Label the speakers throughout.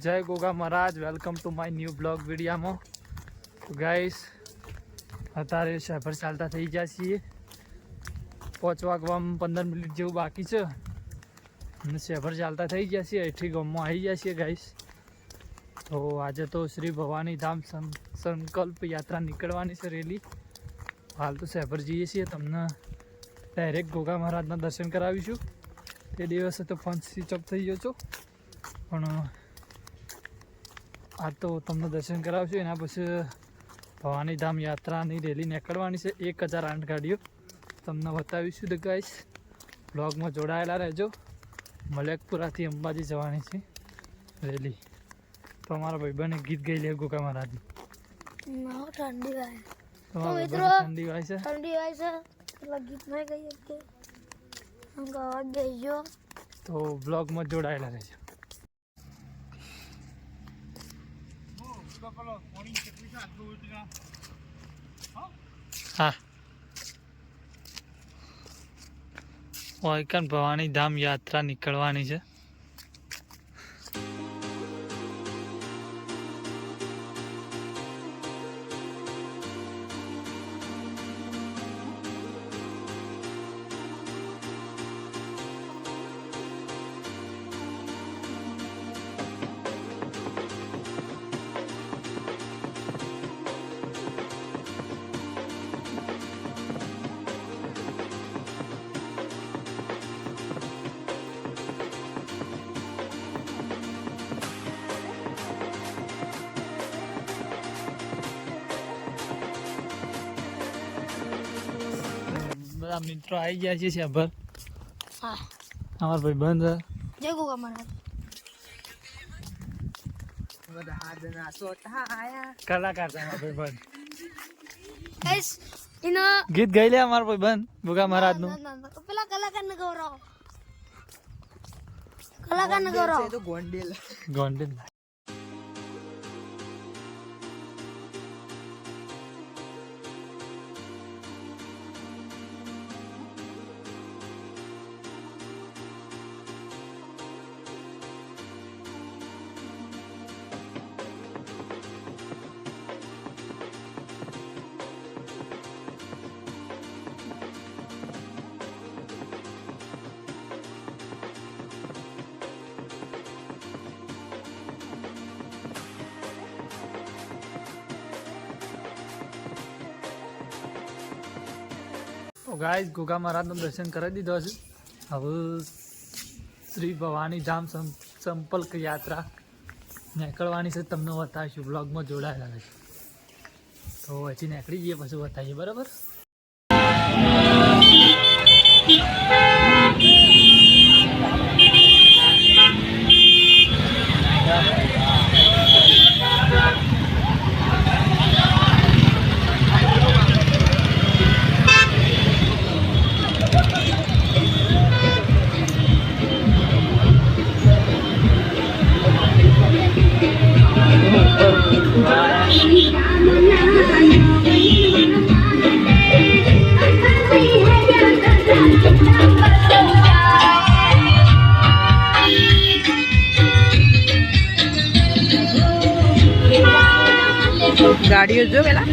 Speaker 1: જય Goga Maharaj, welcome to my new blog વિડીયામાં. તો ગાઈસ અત્યારે શહેર ચાલતા થઈ ગયા છીએ. 5 વાગવામાં 15 મિનિટ જેવું બાકી છે અને શહેર ચાલતા થઈ ગયા છીએ. અહીંથી ગામમાં આવી ગયા છીએ ગાઈસ. તો આજે તો શ્રી ભવાની ધામ સંકલ્પ યાત્રા નીકળવાની છે રેલી. હાલ તો શહેર જઈએ છીએ, તમને ડાયરેક્ટ ગોગા મહારાજના દર્શન કરાવીશું. તે દિવસે તો ફોન સ્વિચ ઓફ થઈ ગયો છો, પણ આ તો તમને દર્શન કરાવશું. એના પછી ભવાની ધામ યાત્રાની રેલી નીકળવાની છે. 1008 ગાડીઓ તમને બતાવીશું. તો ગાઈસ બ્લોગમાં જોડાયેલા રહેજો. મલેકપુરાથી અંબાજી જવાની છે રેલી. તો અમારા ભાઈબંધને ગીત ગઈ લે ગોગા મહારાજનું.
Speaker 2: ઠંડી વાય
Speaker 1: ઠંડી વાય છે,
Speaker 2: ઠંડી વાય છે એટલે ગીત નહીં ગઈ કે ગાવા બેસજો.
Speaker 1: તો બ્લોગમાં જોડાયેલા રહેજો. હા, ઓયકન ભવાની ધામ યાત્રા નીકળવાની છે. બધા મિત્રો આવી ગયા છે શેભર.
Speaker 2: હા,
Speaker 1: અમારા ભાઈબંધ
Speaker 2: જય ગોગા મહારાજ.
Speaker 1: કલાકાર છે અમારા ભાઈબંધ.
Speaker 2: ગાઈસ ઇનો
Speaker 1: ગીત ગાઈ લે અમારા ભાઈબંધ ગોગા મહારાજનું.
Speaker 2: પેલા કલાકારને ગૌરવ, કલાકારને ગૌરવ.
Speaker 1: ગોંડેલ ગાઈસ ગોગા મહારાજનું દર્શન કરી દીધો છે. હવે શ્રી ભવાની ધામ સંપર્ક યાત્રા નીકળવાની છે. તમને બતાવીશું, બ્લોગમાં જોડાયેલા છે. તો હજી નીકળી જઈએ પછી બતાવીએ, બરાબર?
Speaker 3: ગાડીઓ જો પેલા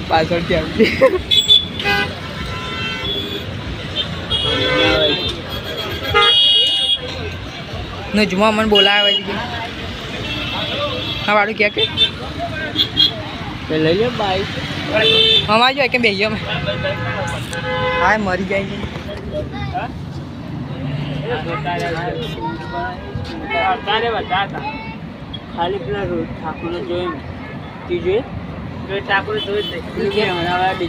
Speaker 3: પાછળથી આવતી નજમા મને બોલાવે છે. હા વાળું ક્યાં કે લઈ લે બાઈક અમારે જો કે બેહીએ અમે. હા મરી જાય છે.
Speaker 4: ખાલી પેલા રોજ ઠાકોર જોયું જોઈએ ઠાકોર જોઈ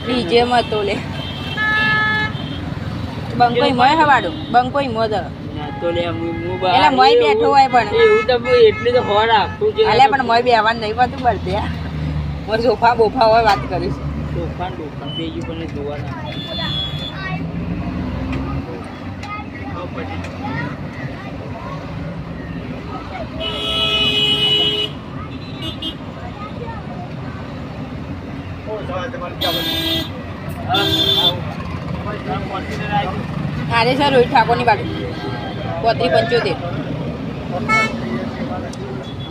Speaker 3: ડીજેમાં તો લે બંકોઈ મોય હવાડું બંકોઈ મોદ
Speaker 4: તો લે
Speaker 3: એટલે મોય બેઠો હોય પણ
Speaker 4: એવું તો એટલી તો હોર રાખવું છે.
Speaker 3: અલે પણ મોય બેવાનું નહીં પાતું બળતે મોર સોફા બોફા હોય વાત કરીશ.
Speaker 4: તોફાન પેજી પણ જોવાના.
Speaker 3: અરે સર રોહિત ઠાકોરની બાજુ 35-75.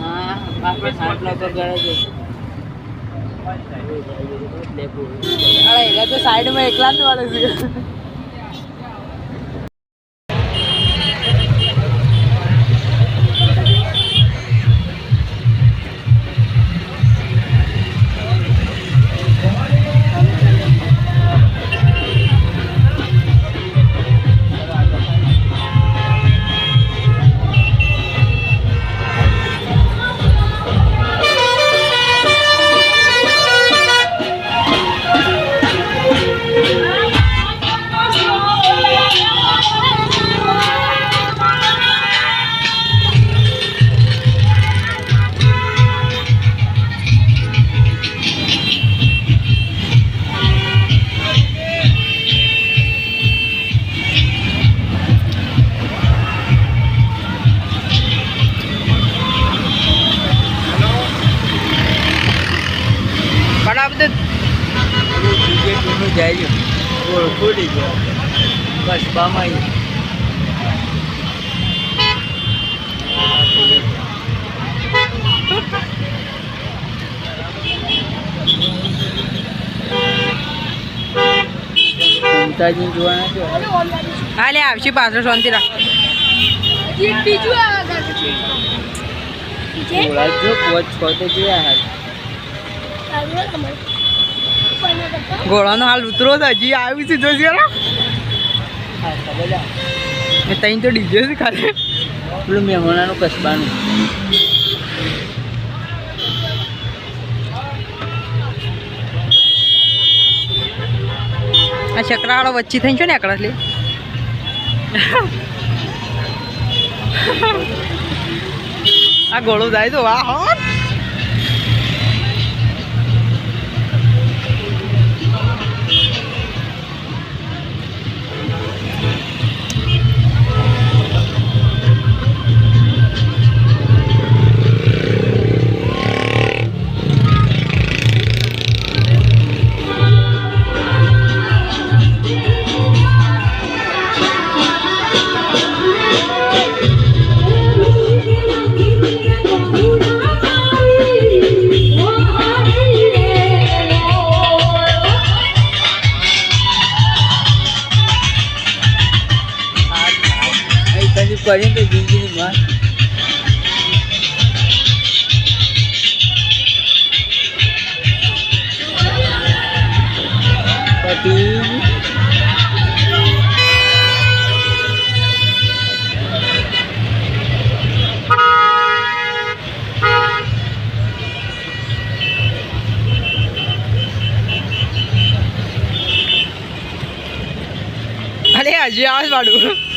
Speaker 4: હા આપણે 7 લાખ પર ગળે છે
Speaker 3: અરે એટલે તો સાઈડમાં એકલા જ વાળે છે. પણ આ બધું
Speaker 4: ક્રિકેટનું જાય છે ખોલી ગયો બસ બામાં મમતાજી જોવાના છે
Speaker 3: હા લે આવશે પાછળ શાંતિ રાખ.
Speaker 2: બીજું આવે
Speaker 4: ઓળા જો કોચ છો તો જોયા હાલ
Speaker 3: ઘોડાનો હાલ ઉતરો તો હજી આવ્યું સીધો છે ને
Speaker 4: હા ખબર
Speaker 3: એ તઈ તો ડીજે છે ખાલી.
Speaker 4: પેલું મહેમાનાનું કસબાનું
Speaker 3: આ ચક્રાવાળો વચ્ચે થઈને છો ને એકડા લે આ ઘોડો જાય તો વાહ હો.
Speaker 4: કરીને તો જિંદગીની માં
Speaker 3: અરે હજી આવે વાળું